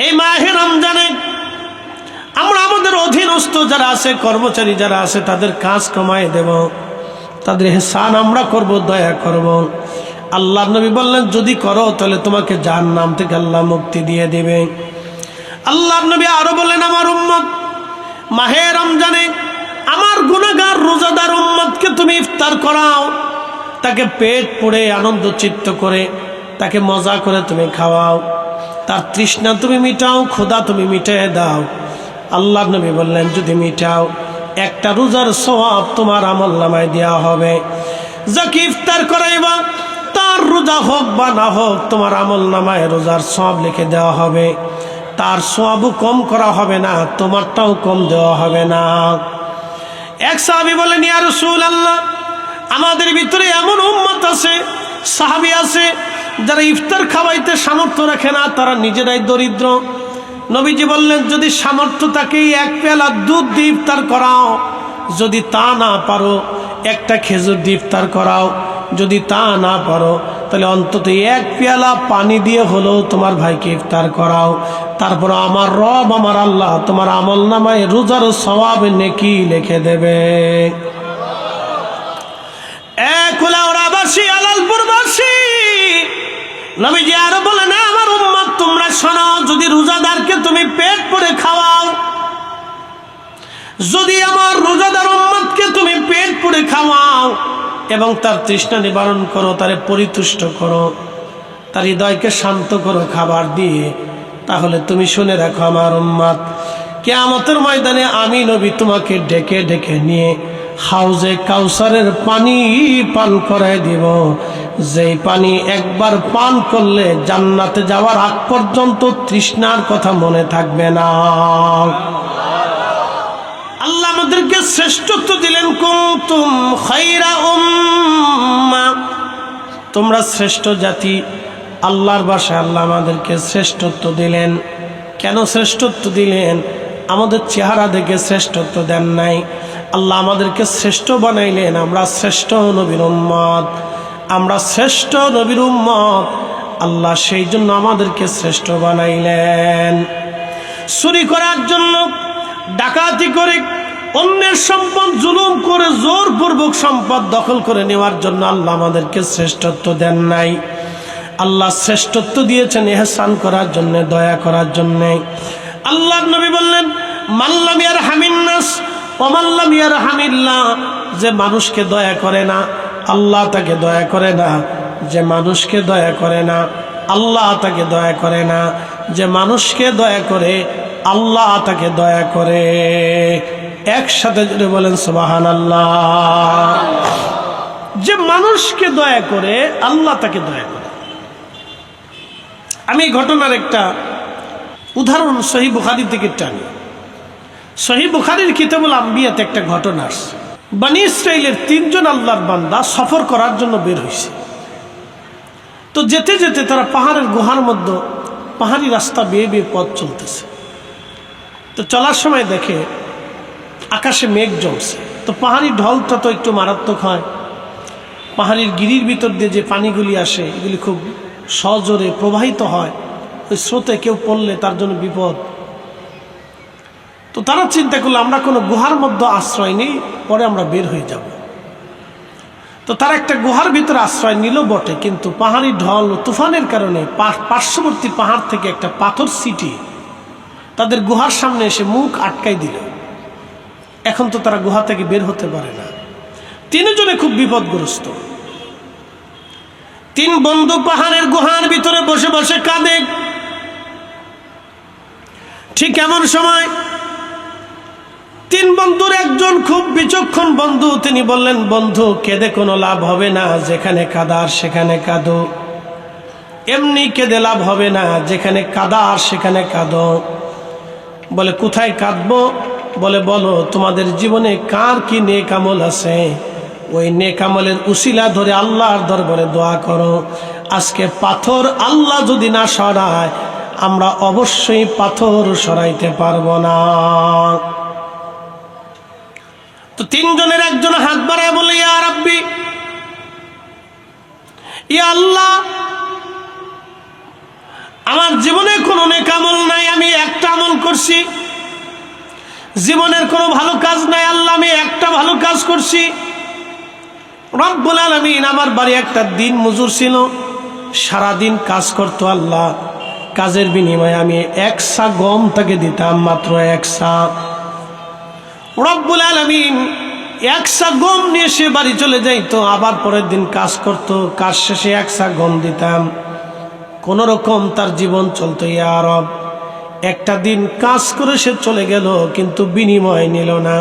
এই মাহে রমজানে আমরা আমাদের অধীনস্থ যারা আছে, কর্মচারী যারা আছে, তাদের কাজ কমায় দেব, তাদের ইহসান আমরা করব, দয়া করব। আল্লাহর নবী বললেন যদি করো তাহলে তোমাকে জাহান্নাম থেকে আল্লাহ মুক্তি দিয়ে দেবে। আল্লাহর নবী আরো বলেন আমার উম্মত মাহে রমজানে আমার গুনাহগার রোজাদার উম্মতকে তুমি ইফতার করাও, তাকে পেট পুড়ে আনন্দ চিত্ত করে তাকে মজা করে তুমি খাওয়াও, তার তৃষ্ণা তুমি মিটাও, ক্ষুধা তুমি মিটিয়ে দাও। আল্লাহর নবী বললেন যদি মিটাও একটা রোজার সওয়াব তোমার আমলনামায় দেওয়া হবে। যাকে ইফতার করাইবা তার রোজা হোক বা না হোক তোমার আমলনামায় রোজার সওয়াব লিখে দেওয়া হবে, তার সওয়াবও কম করা হবে না, তোমারটাও কম দেওয়া হবে না। এক সাহাবী বলেন ইয়া রাসূলুল্লাহ আমাদের ভিতরে এমন উম্মত আছে, সাহাবী আছে যারা ইফতার খাওয়াইতে সামর্থ্য রাখে না, তারা নিজেরাই দরিদ্র। নবীজি বললেন যদি সামর্থ্য থাকে এক পেয়ালা দুধ দিয়ে ইফতার করাও, যদি তা না পারো একটা খেজুর দিয়ে ইফতার করাও, যদি তা না পারো তাহলে অন্তত এক পেয়ালা পানি দিয়ে হলেও তোমার ভাইকে ইফতার করাও। তারপর আমার রব আমার আল্লাহ তোমার আমলনামায় রোজার সওয়াব নেকি লিখে দেবে। কুলাউড়াবাসী, আলালপুরবাসী, নবীজি আরো বলেন আমার উম্মত তোমরা শোনো, যদি রোজাদারকে তুমি পেট পুড়ে খাওয়াও, যদি আমার রোজাদার উম্মতকে তুমি পেট পুড়ে খাওয়াও এবং তার তৃষ্ণা নিবারণ করো, তারে পরিতুষ্ট করো, তার হৃদয়কে শান্ত করো খাবার দিয়ে, তাহলে তুমি শুনে রাখো আমার উম্মত কিয়ামতের ময়দানে আমি নবী তোমাকে ডেকে ডেকে নিয়ে হাউজে কাউসারের পানি পান করায় দিব, যেই পানি একবার পান করলে জান্নাতে যাওয়ার আগ পর্যন্ত তৃষ্ণার কথা মনে থাকবে না। আল্লাহ আমাদেরকে শ্রেষ্ঠত্ব দিলেন, কুনতুম খায়রা উম্মাহ, তোমরা শ্রেষ্ঠ জাতি। আল্লাহর ভাষায় আল্লাহ আমাদেরকে শ্রেষ্ঠত্ব দিলেন। কেন শ্রেষ্ঠত্ব দিলেন? আমাদের চেহারা দেখে শ্রেষ্ঠত্ব দেন নাই, আল্লাহ আমাদেরকে শ্রেষ্ঠ বানাইলেন। আমরা শ্রেষ্ঠ নবীর উম্মত, আমরা শ্রেষ্ঠ নবীর উম্মত, আল্লাহ সেই জন্য আমাদেরকে শ্রেষ্ঠ বানাইলেন। চুরি করার জন্য, ডাকাতি করে, অন্যের সম্পদ জুলুম করে জোরপূর্বক সম্পদ দখল করে নেওয়ার জন্য আল্লাহ আমাদেরকে শ্রেষ্ঠত্ব দেন নাই। আল্লাহ শ্রেষ্ঠত্ব দিয়েছেন ইহসান করার জন্য, দয়া করার জন্য। আল্লাহর নবী বললেন মাল্লাম ইয়ারহামিন নাস ওয়া মাল্লাম ইয়ারহামিল্লাহ, যে মানুষকে দয়া করে না আল্লাহ তাকে দয়া করে না, যে মানুষকে দয়া করে না আল্লাহ তাকে দয়া করে না, যে মানুষকে দয়া করে আল্লাহ তাকে দয়া করে। একসাথে জুড়ে বলেন সুবহানাল্লাহ। যে মানুষকে দয়া করে আল্লাহ তাকে দয়া করে। আমি ঘটনার একটা উদাহরণ সহিহ বুখারী থেকে টানি। সহিহ বুখারীর কিতাবুল আম্বিয়াতে একটা ঘটনা আছে। বনী ইসরাইলের 3 জন আল্লাহর বান্দা সফর করার জন্য বের হয়েছে। তো যেতে যেতে তারা পাহাড়ের গুহার মধ্যে পাহাড়ি রাস্তা বেয়ে বেয়ে পথ চলতেছে। তো চলার সময় দেখে আকাশে মেঘ জমছে। তো পাহাড়ি ঢলটা তো একটু মারাত্মক হয়, পাহাড়ির গিরির ভিতর দিয়ে যে পানিগুলি আসে এগুলি খুব সজোরে প্রবাহিত হয়, ওই স্রোতে কেউ পড়লে তার জন্য বিপদ। তো তারা চিন্তা করলো আমরা কোনো গুহার মধ্যে আশ্রয় নেই, পরে আমরা বের হয়ে যাব। তো তারা একটা গুহার ভিতরে আশ্রয় নিল বটে, কিন্তু পাহাড়ি ঢল ও তুফানের কারণে পার্শ্ববর্তী পাহাড় থেকে একটা পাথর সিটি তাদের গুহার সামনে এসে মুখ আটকাই দিল। এখন তো তারা গুহা থেকে বের হতে পারে না। 3 জনে খুব বিপদগ্রস্ত। 3 বন্ধু পাহাড়ের গুহার ভিতরে বসে বসে কাঁদে। ঠিক এমন সময় 3 বন্ধুর একজন খুব বিচক্ষণ বন্ধু, তিনি বললেন বন্ধু কেঁদে কোনো লাভ হবে না, যেখানে কাদার সেখানে কাঁদো। এমনি কেঁদে লাভ হবে না, যেখানে কাদার সেখানে কাঁদো। বলে কোথায় কাঁদবো? বলে বলো তোমাদের জীবনে কার কি নেক আমল আছে, ওই নেক আমলের উসিলা ধরে আল্লাহর দরবারে দোয়া করো। আজকে পাথর আল্লাহ যদি না সরায় আমরা অবশ্যই পাথর সরাইতে পারবো না। তো 3 জনের একজন হাত বাড়ায় বলে ইয়া রাব্বি, ইয়া আল্লাহ, আমার জীবনে কোনো নেক আমল নাই, জীবনের কোনো ভালো কাজ নাই, আল্লাহ আমি একটা ভালো কাজ করছি। রব্বুল আলামিন আমার বাড়ি একটা দিন মজুর ছিল, সারাদিন কাজ করতো। আল্লাহ কাজের বিনিময়ে আমি 1 সা গম তাকে দিতাম, মাত্র 1 সা। রব্বুল আলামিন 1 সা গম নিয়ে সে বাড়ি চলে যাইতো, আবার পরের দিন কাজ করতো, কাজ শেষে 1 সা গম দিতাম। কোন রকম তার জীবন চলতো। ইয়া রব, একটা দিন কাজ করে সে চলে গেল, কিন্তু বিনিময় নিল না।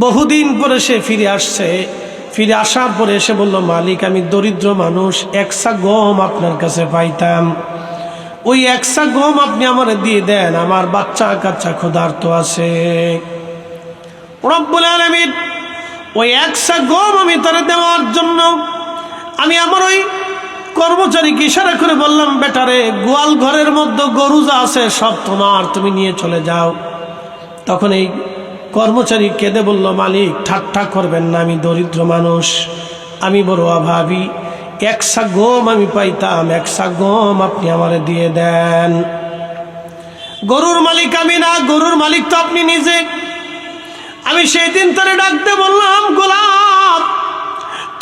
বহুদিন পরে সে ফিরে আসছে। ফিরে আসার পরে এসে বলল, মালিক আমি দরিদ্র মানুষ, 1 সা গম আপনার কাছে পাইতাম, ওই 1 সা গম আপনি আমারে দিয়ে দেন, আমার বাচ্চা কাচ্চা ক্ষুধার্ত আছে। রব্বুল আলামিন ওই 1 সা গম আমি তারে দেওয়ার জন্য আমি আমার ওই কর্মচারীকে ইশারা করে বললাম, বেটারে গোয়াল ঘরের মধ্যে গরু যা আছে সব তোমার, তুমি নিয়ে চলে যাও। তখন এই কর্মচারী কেঁদে বলল, মালিক ঠাট্টা করবেন না, আমি দরিদ্র মানুষ, আমি বড় অভাবী, 1 সা গম আমি পাইতাম, 1 সা গম আপনি আমারে দিয়ে দেন। গরুর মালিক আমি না, গরুর মালিক তো আপনি নিজে। আমি সেই দিন তারে ডাকতে বললাম, গোলাম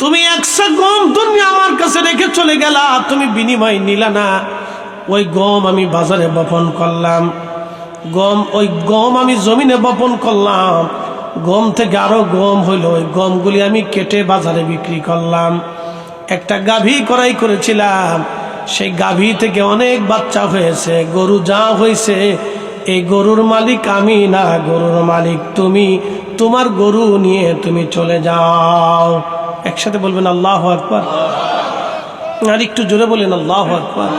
তুমি 1 সা গম তুমি আমার কাছে রেখে চলে গেলা, তুমি বিনিময় নিলা না। ওই গম আমি বাজারে বপন করলাম, ওই গম আমি জমিনে বপন করলাম, গম থেকে আরো গম হইল, ওই গমগুলি আমি কেটে বাজারে বিক্রি করলাম। একটা গাভী ক্রয় করেছিলাম, সেই গাভী থেকে অনেক বাচ্চা হয়েছে, গরু যা হয়েছে এই গরুর মালিক আমি না, গরুর মালিক তুমি। তোমার গরু নিয়ে তুমি চলে যাও। একসাথে বলবেন আল্লাহু আকবার। আর একটু জোরে বলেন আল্লাহু আকবার।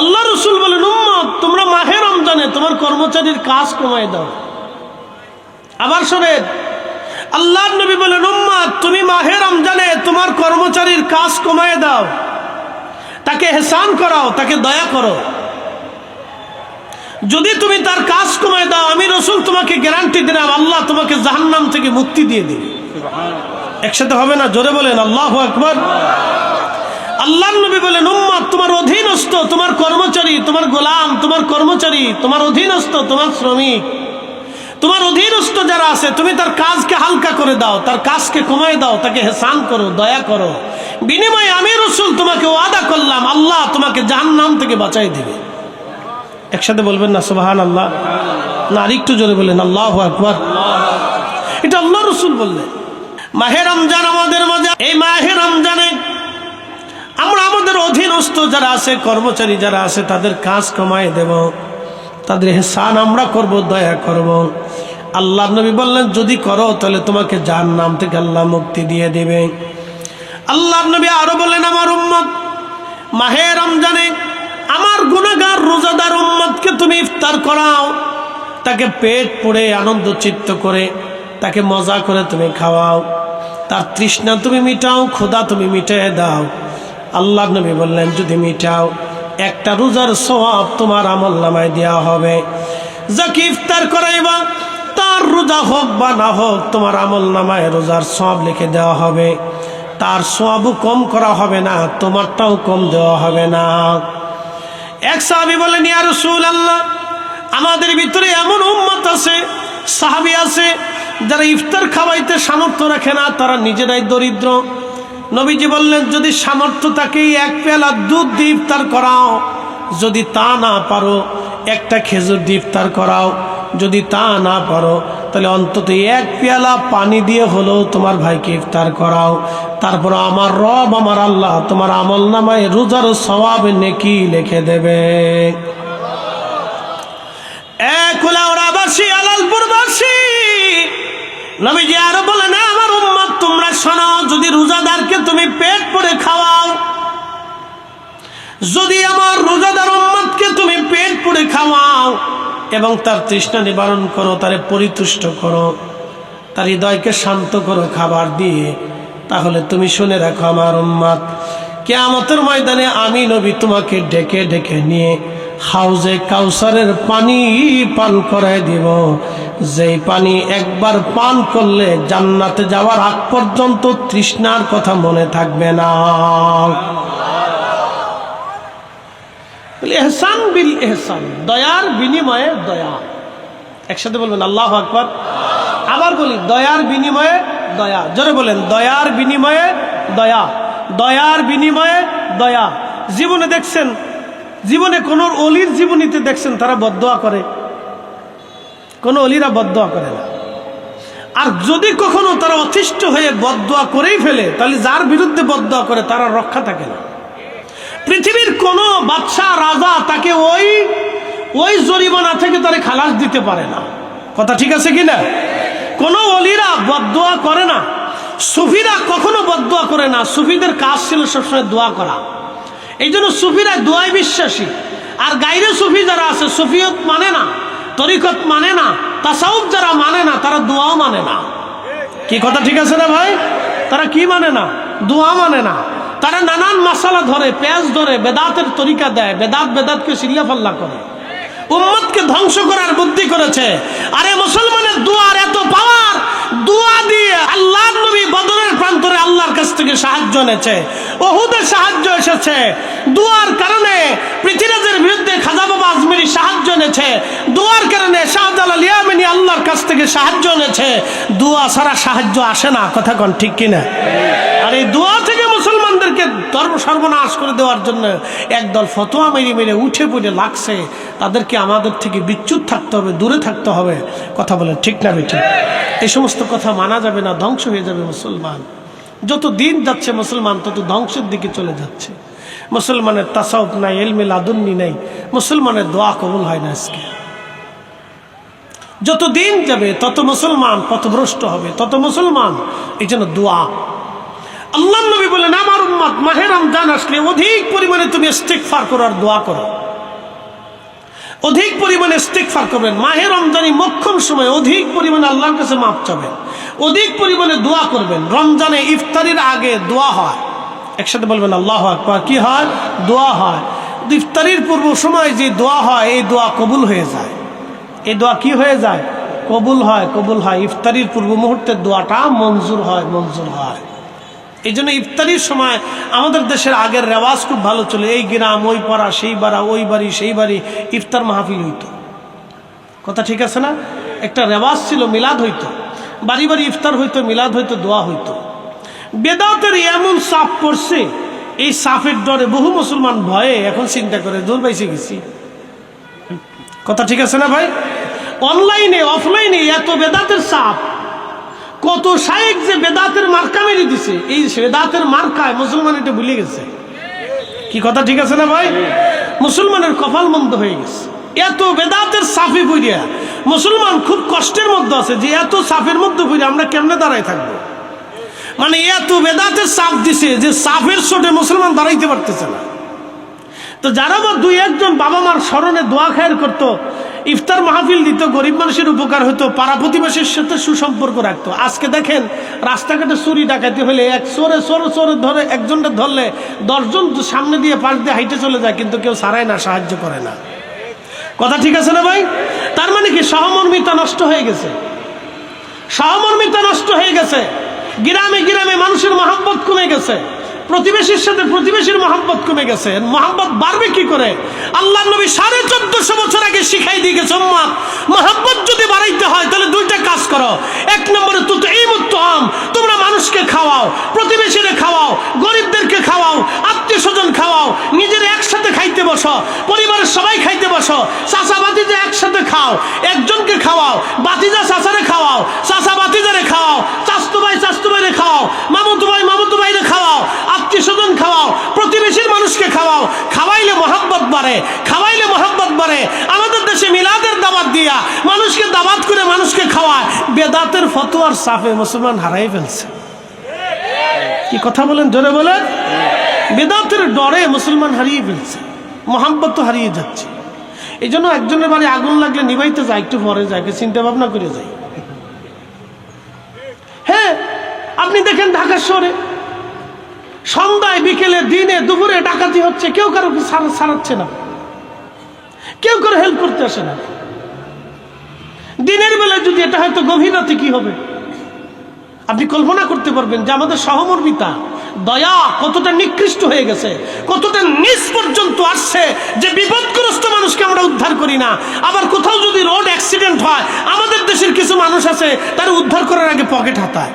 আল্লাহ রাসূল বলেন, উম্মত তোমরা মাহে রমজানে তোমার কর্মচারীর কাজ কমায় দাও। আবার শোনেন, আল্লাহর নবী বলেন, উম্মত তুমি মাহে রমজানে তোমার কর্মচারীর কাজ কমায় দাও, তাকে ইহসান করাও, তাকে দয়া করো। যদি তুমি তার কাজ কমায় দাও, আমি রাসূল তোমাকে গ্যারান্টি দিলাম, আল্লাহ তোমাকে জাহান্নাম থেকে মুক্তি দিয়ে দিবে। একসাথে হবে না? জোরে বলেন আল্লাহু আকবার। আল্লাহর নবী বলেন, উম্মত তোমার অধীনস্থ, তোমার কর্মচারী, তোমার গোলাম, তোমার কর্মচারী, তোমার অধীনস্থ, তোমার শ্রমিক, তোমার অধীনস্থ যারা আছে, তুমি তার কাজকে হালকা করে দাও, তার কাজকে কমায় দাও, তাকে ইহসান করো, দয়া করো। বিনিময়ে আমি রাসূল তোমাকে ওয়াদা করলাম, আল্লাহ তোমাকে জাহান্নাম থেকে বাঁচাই দিবে। একসাথে বলবেন না সুবহানাল্লাহ? না আরেকটু জোরে বলেন আল্লাহু আকবার। এটা আল্লাহ রাসূল বললেন। মাহে রমজান আমাদের মাঝে, এই মাহে রমজানে আমরা আমাদের অধীনস্থ যারা আছে, কর্মচারী যারা আছে, তাদের কাজ কমায় দেব, তাদের ইহসান আমরা করব, দয়া করব। আল্লাহর নবী বললেন, যদি করো তাহলে তোমাকে জাহান্নাম থেকে আল্লাহ মুক্তি দিয়ে দেবে। আল্লাহর নবী আরো বলেন, আমার উম্মত মাহে রমজানে আমার গুনাহগার রোজাদার উম্মতকে তুমি ইফতার করাও, তাকে পেট পুড়ে আনন্দ চিত্ত করে, তাকে মজা করে তুমি খাওয়াও, তার তৃষ্ণা তুমি মিটাও, ক্ষুধা তুমি মিটিয়ে দাও। আল্লাহ নবী বললেন, যদি মিটাও, একটা রোজার সওয়াব তোমার আমলনামায় দেওয়া হবে। যাকে ইফতার করাইবা তার রোজা হোক বা না হোক, তোমার আমলনামায় রোজার সওয়াব লিখে দেওয়া হবে। তার সওয়াবও কম করা হবে না, তোমারটাও কম দেওয়া হবে না। এক সাহাবী বলেন, ইয়া রাসূলুল্লাহ, আমাদের ভিতরে এমন উম্মত আছে, সাহাবী আছে, যারা ইফতার খাওয়াইতে সামর্থ্য রাখে না, তারা নিজেরাই দরিদ্র। নবীজি বললেন, যদি সামর্থ্য থাকে 1 পেয়ালা দুধ দিয়ে ইফতার করাও, যদি তা না পারো 1টা খেজুর দিয়ে ইফতার করাও, যদি তা না পারো তাহলে অন্তত 1 পেয়ালা পানি দিয়ে হলেও তোমার ভাইকে ইফতার করাও। তারপর আমার রব, আমার আল্লাহ তোমার আমলনামায় রোজার সওয়াব নেকি লিখে দেবে। কুলাউড়াবাসী, আলালপুরবাসী, নবীজি আরো বলেন, আমার উম্মত তোমরা শোনো, যদি রোজাদারকে তুমি পেট পুড়ে খাওয়াও, যদি আমার রোজাদার উম্মতকে তুমি পেট পুড়ে খাওয়াও এবং তার তৃষ্ণা নিবারণ করো, তারে পরিতুষ্ট করো, তার হৃদয়কে শান্ত করো খাবার দিয়ে, তাহলে তুমি শুনে রাখো আমার উম্মত, কিয়ামতের ময়দানে আমি নবী তোমাকে ডেকে ডেকে নিয়ে হাউজে কাউসারের পানি পান করায় দিব, যেই পানি একবার পান করলে জান্নাতে যাওয়ার আগ পর্যন্ত তৃষ্ণার কথা মনে থাকবে না। ইহসান বিল ইহসান, দয়ার বিনিময়ে দয়া। একসাথে বলবেন আল্লাহু আকবার। আবার বলি, দয়ার বিনিময়ে দয়া। জোরে বলেন, দয়ার বিনিময়ে দয়া, দয়ার বিনিময়ে দয়া। জীবনে দেখছেন, জীবনে কোন অলির জীবনীতে দেখছেন তারা বদদোয়া করে? কোন অলিরা বদদোয়া করে না। আর যদি কখনো তারা অতিষ্ঠ হয়ে বদদোয়া করেই ফেলে, তাহলে যার বিরুদ্ধে বদদোয়া করে তারা রক্ষা থাকে না। পৃথিবীর কোন বাদশা রাজা তাকে ওই জরিমানা থেকে তারা খালাস দিতে পারে না। কথা ঠিক আছে কিনা? কোন অলিরা বদদোয়া করে না, সুফিরা কখনো বদদোয়া করে না। সুফিদের কাজ ছিল সবসময় দোয়া করা। এই জন্য সুফিরা দোয়ায় বিশ্বাসী। আর গাইরে সুফি যারা আছে, সুফিয়ত মানে না, তরিকত মানে না, তাসাউফ যারা মানে না, তারা দোয়াও মানে না। কি কথা ঠিক আছে না ভাই? তারা কি মানে না? দোয়া মানে না। তারা নানান মাসালা ধরে, পেঁয়াজ ধরে, বেদাতের তরিকা দেয়, বেদাতকে সিল্লাফাল্লা করে, উম্মতকে ধ্বংস করার বুদ্ধি করেছে। আরে মুসলমানের দোয়ার এত পাওয়ার, দোয়া দিয়ে আল্লাহর নবী বদরের প্রান্তরে আল্লাহর কাছ থেকে সাহায্য এনেছে, উহুদের সাহায্য এসেছে। দোয়ার কারণে পৃথিবীর বিরুদ্ধে খাজা বাবা আজমিরি সাহায্য এনেছে। দোয়ার কারণে শাহজালাল ইয়ামানি আল্লাহর কাছ থেকে সাহায্য এনেছে। দোয়া ছাড়া সাহায্য আসে না। কথা কোন ঠিক কিনা? আর এই দোয়া থেকে মুসলমানদেরকে ধর্ম সর্বনাশ করে দেওয়ার জন্য একদল ফতোয়া মেরে মেরে উঠে পড়ে লাগছে। তাদেরকে আমাদের থেকে বিচ্যুত থাকতে হবে, দূরে থাকতে হবে। কথা বলেন ঠিক না বেঠিক? এই সমস্ত কথা মানা যাবে না, ধ্বংস হয়ে যাবে মুসলমান। যত দিন যাচ্ছে মুসলমান তত ধ্বংসের দিকে চলে যাচ্ছে। মুসলমানের তাসাউফ নাই, ইলমে লাদুন্নি নাই, মুসলমানের দোয়া কবুল হয় না আজকে। যত দিন যাবে তত মুসলমান পথভ্রষ্ট হবে, তত মুসলমান। এই জন্য দোয়া। আল্লাহর নবী বলেন, আমার উম্মত মাহে রমজান আসলে অধিক পরিমাণে তুমি ইস্তিগফার করো আর দোয়া করো। অধিক পরিমাণে ইস্তিগফার করবেন। মাহে রমজানই মোক্ষম সময় অধিক পরিমাণে আল্লাহর কাছে মাফ চাবেন, অধিক পরিমাণে দোয়া করবেন। রমজানে ইফতারির আগে দোয়া হয়। একসাথে বলবেন আল্লাহু আকবার। কি হয়? দোয়া হয়। ইফতারির পূর্ব সময় যে দোয়া হয়, এই দোয়া কবুল হয়ে যায়। এই দোয়া কি হয়ে যায়? কবুল হয়, কবুল হয়। ইফতারির পূর্ব মুহূর্তের দোয়াটা মঞ্জুর হয়, মঞ্জুর হয়। এই জন্য ইফতারির সময় আমাদের দেশের আগের রেওয়াজ খুব ভালো চলে। এই গ্রাম, ওই পাড়া, সেই পাড়া, ওই বাড়ি, সেই বাড়ি ইফতার মাহফিল হইতো। কথা ঠিক আছে না? একটা রেওয়াজ ছিল, মিলাদ হইতো, বাড়ি বাড়ি ইফতার হইতো, মিলাদ হইতো, দোয়া হইতো। বেদাতের এমন চাপ পড়ছে, এই চাপের ডরে বহু মুসলমান ভয়ে এখন চিন্তা করে দূর বাইসে গেছি। কথা ঠিক আছে না ভাই? অনলাইনে অফলাইনে এত বেদাতের চাপ। কত শায়েখ যে বেদাতের মার্কা মেরে দিছে, এই বেদাতের মার্কায় মুসলমান এটা ভুলে গেছে। কি কথা ঠিক আছে না ভাই? মুসলমানের কপাল মন্দ হয়ে গেছে। এত বেদাতের সাফে পড়িয়া মুসলমান খুব কষ্টের মধ্যে আছে যে এত সাফের মধ্যে পড়ে আমরা কেমনে দাঁড়াই থাকবো। মানে এত বেদাতের চাপ দিছে যে সাফের চোটে মুসলমান দাঁড়াইতে পারতেছে না। তো যারা বা দুই একজন বাবা মার স্মরণে দোয়া খায়ের করতো, ইফতার মাহফিল দিত, গরিব মানুষের উপকার হতো, পাড়া প্রতিবেশীর সাথে সুসম্পর্ক রাখতো। আজকে দেখেন রাস্তাঘাটে চুরি ডাকাতি হলে এক চোরে ধরে, একজনটা ধরলে 10 জন সামনে দিয়ে পাশ দিয়ে হাইটে চলে যায়, কিন্তু কেউ ছাড়ায় না, সাহায্য করে না। কথা ঠিক আছে না ভাই? তার মানে কি? সহমর্মিতা নষ্ট হয়ে গেছে, সহমর্মিতা নষ্ট হয়ে গেছে। গ্রামে গ্রামে মানুষের মহব্বত কমে গেছে, প্রতিবেশীর সাথে প্রতিবেশীর মহব্বত কমে গেছে। মহব্বত বাড়বে কি করে? আল্লাহর নবী 1450 বছর আগে শিখাই দিয়ে গেছে, উম্মত মহব্বত যদি বাড়াইতে হয় তাহলে দুইটা কাজ করো। এক নম্বরে তুতঈমুত তাআম, তোমরা মানুষকে খাওয়াও, প্রতিবেশীরে খাওয়াও, গরিবদেরকে খাওয়াও, আত্মীয় স্বজন খাওয়াও, নিজের একসাথে খাইতে বসো, পরিবারের সবাই খাইতে বসো, চাচা ভাতিজা একসাথে খাও, একজনকে খাওয়াও, ভাতিজা চাচারে খাওয়াও, চাচা ভাতিজারে খাওয়াও, চাচতো ভাই চাচতো ভাইরে খাওয়াও, মামুতো ভাই মামুতো ভাইরে খাওয়াও, আত্মীয় স্বজন খাওয়াও, প্রতিবেশীর মানুষকে খাওয়াও। খাওয়াইলে মহব্বত বাড়ে, খাওয়াইলে মহব্বত বাড়ে। আমাদের দেশে মিলাদের দাওয়াত দিয়া মানুষকে দাওয়াত করে মানুষকে খাওয়ায়। বেদাতের ফতোয়ার চাপে মুসলমান হারাই ফেলছে। কি কথা বলেন? জোরে বলেন। বেদাতের ডরে মুসলমান হারিয়ে ফেলছে, মহব্বত তো হারিয়ে যাচ্ছে। এই জন্য একজনের বাড়ি আগুন লাগলে নিবাইতে যায়, একটু পরে যায়, চিন্তা ভাবনা করে যায়। হ্যাঁ, আপনি দেখেন ঢাকা শহরে সন্ধ্যায়, বিকেলে, দিনে, দুপুরে ডাকাতি হচ্ছে, কেউ কারো ছাড়াচ্ছে না, কেউ কারো হেল্প করতে আসে না। দিনের বেলায় যদি এটা হয়তো গভীর রাতে কি হবে আপনি কল্পনা করতে পারবেন যে আমাদের সহমর্মিতা, দয়া কতটা নিকৃষ্ট হয়ে গেছে, কতটা নিচ পর্যন্ত আসছে যে বিপদগ্রস্ত মানুষকে আমরা উদ্ধার করি না। আবার কোথাও যদি রোড অ্যাক্সিডেন্ট হয়, আমাদের দেশের কিছু মানুষ আছে তারা উদ্ধার করার আগে পকেট হাতায়।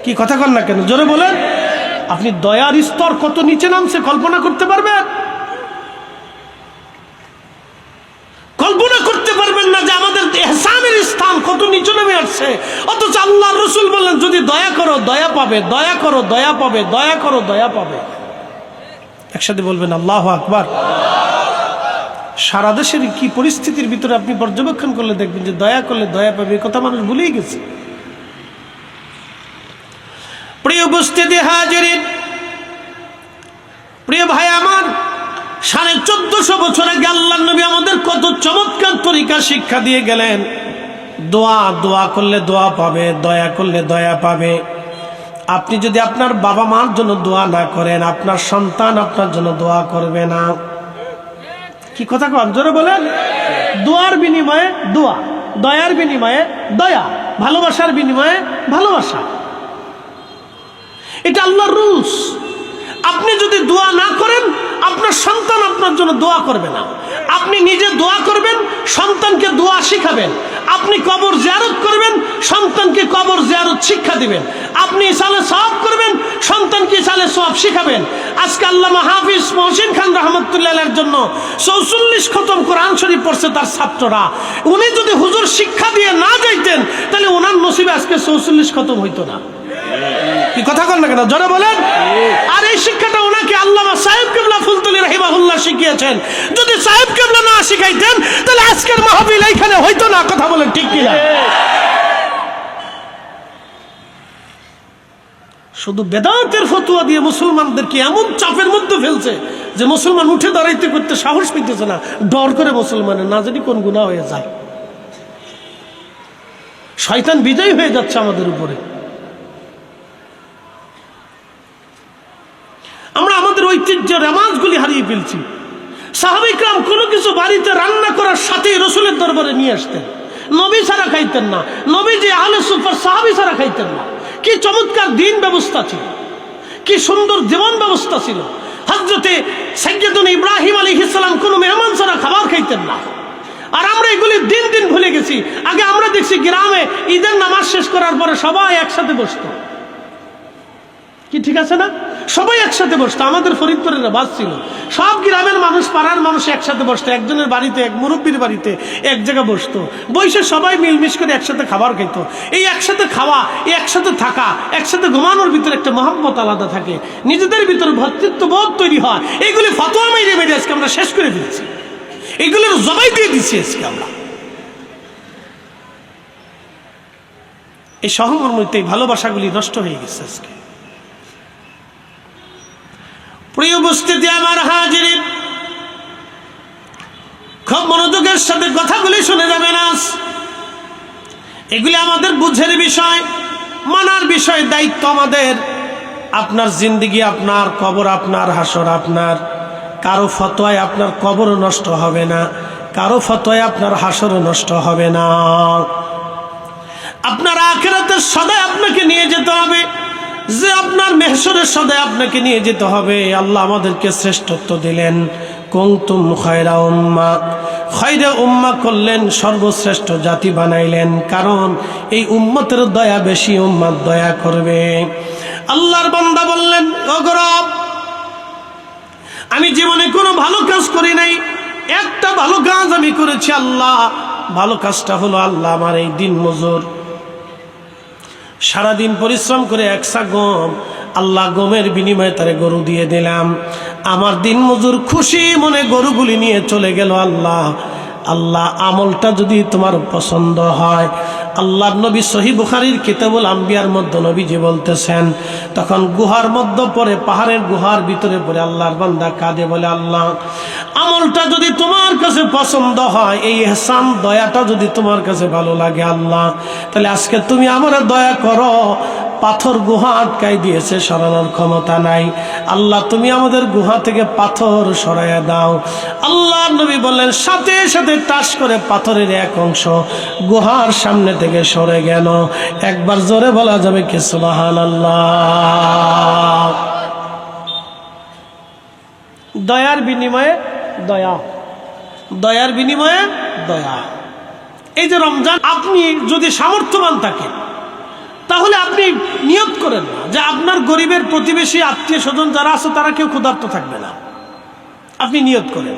কি কথা কন না কেন, জোরে বলেন। আপনি দয়ার স্তর কত নিচে নামছে কল্পনা করতে পারবেন? কল্পনা করতে পারবেন না যে আমাদের ইহসানের স্থান কত নিচে নেমে আসছে। অথচ আল্লাহর রাসূল বললেন, যদি দয়া করো দয়া পাবে, দয়া করো দয়া পাবে, দয়া করো দয়া পাবে। একসাথে বলবেন আল্লাহু আকবার। সারা দেশের কি পরিস্থিতির ভিতরে আপনি পর্যবেক্ষণ করলে দেখবেন যে দয়া করলে দয়া পাবে, এই কথা মানুষ ভুলেই গেছে। প্রিয় উপস্থিতি হাজিরিন, প্রিয় ভাই আমার, 1450 বছর আগে আল্লাহর নবী আমাদের কত চমৎকার তরিকা শিক্ষা দিয়ে গেলেন। দোয়া করলে দোয়া পাবে, দয়া করলে দয়া পাবে। আপনি যদি আপনার বাবা মার জন্য দোয়া না করেন, আপনার সন্তান আপনার জন্য দোয়া করবে না। কি কথা কন, জোরে বলেন। দোয়ার বিনিময়ে দোয়া, দয়ার বিনিময়ে দয়া, ভালোবাসার বিনিময়ে ভালোবাসা, এটা আল্লাহর রুলস। আপনি যদি দোয়া না করেন, আপনার সন্তান আপনার জন্য দোয়া করবে না। আপনি নিজে দোয়া করবেন, সন্তানকে দোয়া শিখাবেন। আপনি কবর জিয়ারত করবেন, সন্তানকে কবর জিয়ারত শিক্ষা দিবেন। আপনি ইসালে সওয়াব করবেন, সন্তানকে ইসালে সওয়াব শিখাবেন। আজকে আল্লামা হাফিজ মহসিন খান রাহমাতুল্লাহর জন্য 44 খতম কোরআন শরীফ পড়ছে তার ছাত্ররা। উনি যদি হুজুর শিক্ষা দিয়ে না যাইতেন, তাহলে ওনার নসিবে আজকে 44 খতম হইতো না। কি কথা কন না কেন, জোরে বলেন। আর এই শিক্ষাটা ওনাকে আল্লামা সাহেব কিবলা ফুলতলি রাহিমাহুল্লাহ শিখিয়েছেন। যদি সাহেব কিবলা না শিখাইতেন, তাহলে আজকের মাহফিল এইখানে হইতো না। কথা বলেন ঠিক কিনা? শুধু বেদান্তের ফতোয়া দিয়ে মুসলমানদেরকে এমন চাপের মধ্যে ফেলছে যে মুসলমান উঠে দাঁড়াইতে করতে সাহস পেতেছে না, ডর করে মুসলমানের না জানি কোন গুনাহ হয়ে যায়। শয়তান বিজয়ী হয়ে যাচ্ছে আমাদের উপরে। আমরা আমাদের ঐতিহ্য রেওয়াজগুলি হারিয়ে ফেলছি। সাহাবায়ে কেরাম কোনো কিছু বাড়িতে রান্না করার সাথেই রাসূলের দরবারে নিয়ে আসতেন। নবী ছাড়া খাইতেন না, নবী যে আহলে সুফার সাহাবী ছাড়া খাইতেন না। কি চমৎকার দিন ব্যবস্থা ছিল, কি সুন্দর জীবন ব্যবস্থা ছিল। হযরতে সাইয়্যিদুনা ইব্রাহিম আলাইহিস সালাম কোনো মেহমান ছাড়া খাবার খাইতেন না। আর আমরা এগুলি দিন দিন ভুলে গেছি। আগে আমরা দেখছি গ্রামে ঈদের নামাজ শেষ করার পরে সবাই একসাথে বসতো। কি ঠিক আছে না? সবাই একসাথে বসতো। আমাদের ফরিদপুরের রেওয়াজ ছিল, সব গ্রামের মানুষ, পাড়ার মানুষ একসাথে বসতো। একজনের বাড়িতে, এক মুরব্বীর বাড়িতে এক জায়গায় বসতো, বসে সবাই মিলমিশ করে একসাথে খাবার খেত। এই একসাথে খাওয়া, এই একসাথে থাকা, একসাথে ঘুমানোর ভিতরে একটা মহব্বত আলাদা থাকে, নিজেদের ভিতরে ভ্রাতৃত্ববোধ তৈরি হয়। এইগুলি ফতোয়া মেরে মেরে আজকে আমরা শেষ করে ফেলছি, এইগুলির জবাই দিয়ে দিচ্ছি আজকে আমরা। এই সহমর্মিত এই ভালোবাসাগুলি নষ্ট হয়ে গেছে আজকে। প্রিয় উপস্থিতি আমার হাজিরিন, খুব মনোযোগের সাথে কথাগুলি শুনে যাবেন। আজ এগুলি আমাদের বুঝের বিষয়, মানার বিষয়, দায়িত্ব আমাদের। আপনার জিন্দেগি আপনার, কবর আপনার, হাসর আপনার। কারো ফতোয়ায় আপনার কবরও নষ্ট হবে না, কারো ফতোয়ায় আপনার হাসরও নষ্ট হবে না। আপনার আখিরাতের সদাই আপনাকে নিয়ে যেতে হবে, যে আপনার মেহশরের সদাই আপনাকে নিয়ে যেতে হবে। আল্লাহ আমাদেরকে শ্রেষ্ঠত্ব দিলেন, কুনতুম খায়রা উম্মাহ, খায়রা উম্মাহ করলেন, সর্বশ্রেষ্ঠ জাতি বানাইলেন। কারণ এই উম্মতের দয়া বেশি, উম্মত দয়া করবে। আল্লাহর বান্দা বললেন, ও রব, আমি জীবনে কোনো ভালো কাজ করি নাই, একটা ভালো কাজ আমি করেছি আল্লাহ। ভালো কাজটা হলো, আল্লাহ আমার এই দিন মজুর, সারাদিন পরিশ্রম করে একসা গম, আল্লাহ গমের বিনিময়ে তারে গরু দিয়ে দিলাম। আমার দিন মজুর খুশি মনে গরুগুলি নিয়ে চলে গেল। আল্লাহ আল্লাহ আমলটা যদি তোমার পছন্দ হয়, আল্লাহর নবী সহিহ বুখারীর কিতাবুল আম্বিয়ার মধ্যে নবীজি বলতেছেন, তখন গুহার মধ্যে পড়ে, পাহাড়ের গুহার ভিতরে পড়ে আল্লাহর বান্দা কাঁদে, বলে আল্লাহ আমলটা যদি তোমার কাছে পছন্দ হয়, এই ইহসান দয়াটা যদি তোমার কাছে ভালো লাগে আল্লাহ, তাহলে আজকে তুমি আমার দয়া করো, পাথর গুহা আটকাই দিয়েছে, সরানোর ক্ষমতা নাই। আল্লাহ তুমি আমাদের গুহা থেকে পাথর সরাইয়া দাও। আল্লাহ নবী বললেন, সাথে সাথে টাস করে পাথরের এক অংশ গুহার সামনে থেকে সরে গেল। একবার জোরে বলা যাবে কি সুবহানাল্লাহ। দয়ার বিনিময়ে দয়া, দয়ার বিনিময়ে দয়া। এই যে রমজান, আপনি যদি সামর্থ্যবান থাকেন তাহলে আপনি নিয়ত করেন না যে আপনার গরিবের প্রতিবেশী আত্মীয় স্বজন যারা আছে তারা কেউ ক্ষুধার্ত থাকবে না। আপনি নিয়ত করেন,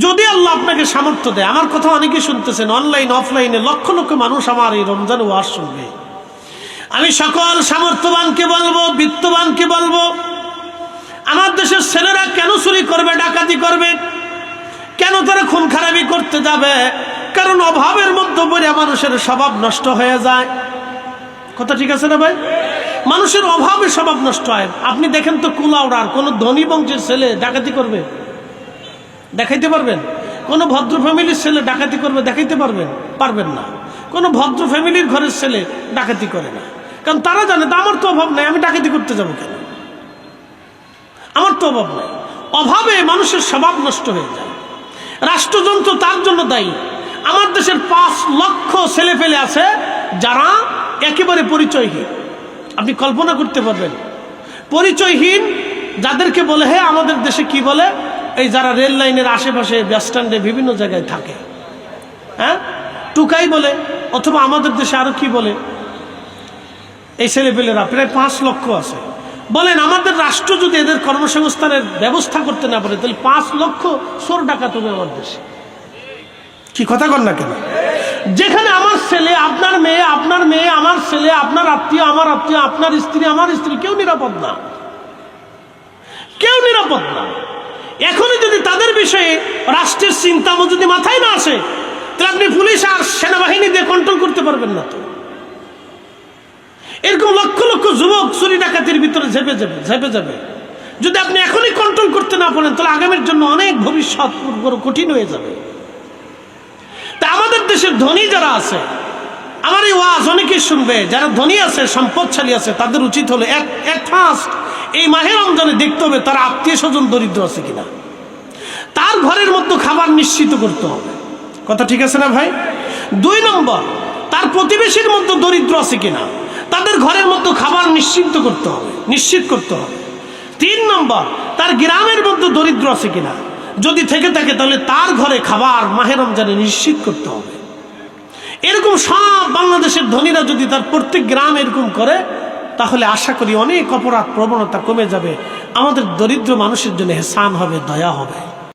যদি আল্লাহ আপনাকে সামর্থ্য দেয়। আমার কথা অনেকে শুনতেছেন, অনলাইন অফলাইনে লক্ষ লক্ষ মানুষ আমার এই রমজান ওয়াজ শুনবে। আমি সকল সামর্থ্যবানকে বলবো, বিত্তবানকে বলবো, আমার দেশের ছেলেরা কেন চুরি করবে, ডাকাতি করবে, কেন তারা খুন খারাপি করতে যাবে? কারণ অভাবের মধ্যে পড়ে মানুষের স্বভাব নষ্ট হয়ে যায়। কথা ঠিক আছে না ভাই? মানুষের অভাবে স্বভাব নষ্ট হয়। আপনি দেখেন তো, কুলাউড়ার কোন ধনী বংশের ছেলে ডাকাতি করবে? দেখাইতে পারবেন? কোন ভদ্র ফ্যামিলির ছেলে ডাকাতি করবে? দেখাইতে পারবেন? পারবেন না। কোন ভদ্র ফ্যামিলির ঘরের ছেলে ডাকাতি করে না, কারণ তারা জানে আমার তো অভাব নাই, আমি ডাকাতি করতে যাবো কেন? আমার তো অভাব নাই। অভাবে মানুষের স্বভাব নষ্ট হয়ে যায়। রাষ্ট্রযন্ত্র তার জন্য দায়ী। আমার দেশের 5 লক্ষ ছেলে ফেলে আছে যারা একেবারে পরিচয়হীন। আপনি কল্পনা করতে পারবেন পরিচয়হীন যাদেরকে বলে, হ্যাঁ আমাদের দেশে কি বলে, এই যারা রেল লাইনের আশেপাশে বাস স্ট্যান্ডে বিভিন্ন জায়গায় থাকে, হ্যাঁ টুকাই বলে, অথবা আমাদের দেশে আরো কি বলে, এই ছেলেপেলেরা প্রায় 5 লক্ষ আছে। বলেন আমাদের রাষ্ট্র যদি এদের কর্মসংস্থানের ব্যবস্থা করতে না পারে তাহলে 5 লক্ষ চোর ডাকাত হবে আমার দেশে। কি কথা কন না কেন? যেখানে আমার ছেলে, আপনার মেয়ে, আপনার মেয়ে, আমার ছেলে, আপনার আত্মীয়, আমার আত্মীয়, আপনার স্ত্রী, আমার স্ত্রী, কেউ নিরাপদ না, কেউ নিরাপদ না। এখনই যদি তাদের বিষয়ে রাষ্ট্রের চিন্তা যদি মাথায় না আসে তাহলে আপনি পুলিশ আর সেনাবাহিনী দিয়ে কন্ট্রোল করতে পারবেন না। তো এরকম লক্ষ লক্ষ যুবক চুরি ডাকাতির ভিতরে ঝেপে যাবে। যদি আপনি এখনই কন্ট্রোল করতে না পারেন তাহলে আগামীর জন্য অনেক ভবিষ্যৎ বড় কঠিন হয়ে যাবে। তা আমাদের দেশের ধনী যারা আছে, আমার এই ওয়াজ অনেকেই শুনবে, যারা ধনী আছে, সম্পদশালী আছে, তাদের উচিত হলো এক ফার্স্ট এই মাহে রমজানে দেখতে হবে তার আত্মীয় স্বজন দরিদ্র আছে কিনা। তার ঘরের মধ্যে খাবার নিশ্চিত করতে হবে। কথা ঠিক আছে না ভাই? 2 নম্বর, তার প্রতিবেশীর মধ্যে দরিদ্র আছে কিনা, তাদের ঘরের মধ্যে খাবার নিশ্চিত করতে হবে। 3 নম্বর, তার গ্রামের মধ্যে দরিদ্র আছে কিনা, যদি থেকে থাকে তাহলে তার ঘরে খাবার মাহে রমজানে নিশ্চিত করতে হবে। এরকম সব বাংলাদেশের ধনীরা যদি তার প্রত্যেক গ্রাম এরকম করে তাহলে আশা করি অনেক অপরাধ প্রবণতা কমে যাবে। আমাদের দরিদ্র মানুষের জন্য ইহসান হবে, দয়া হবে।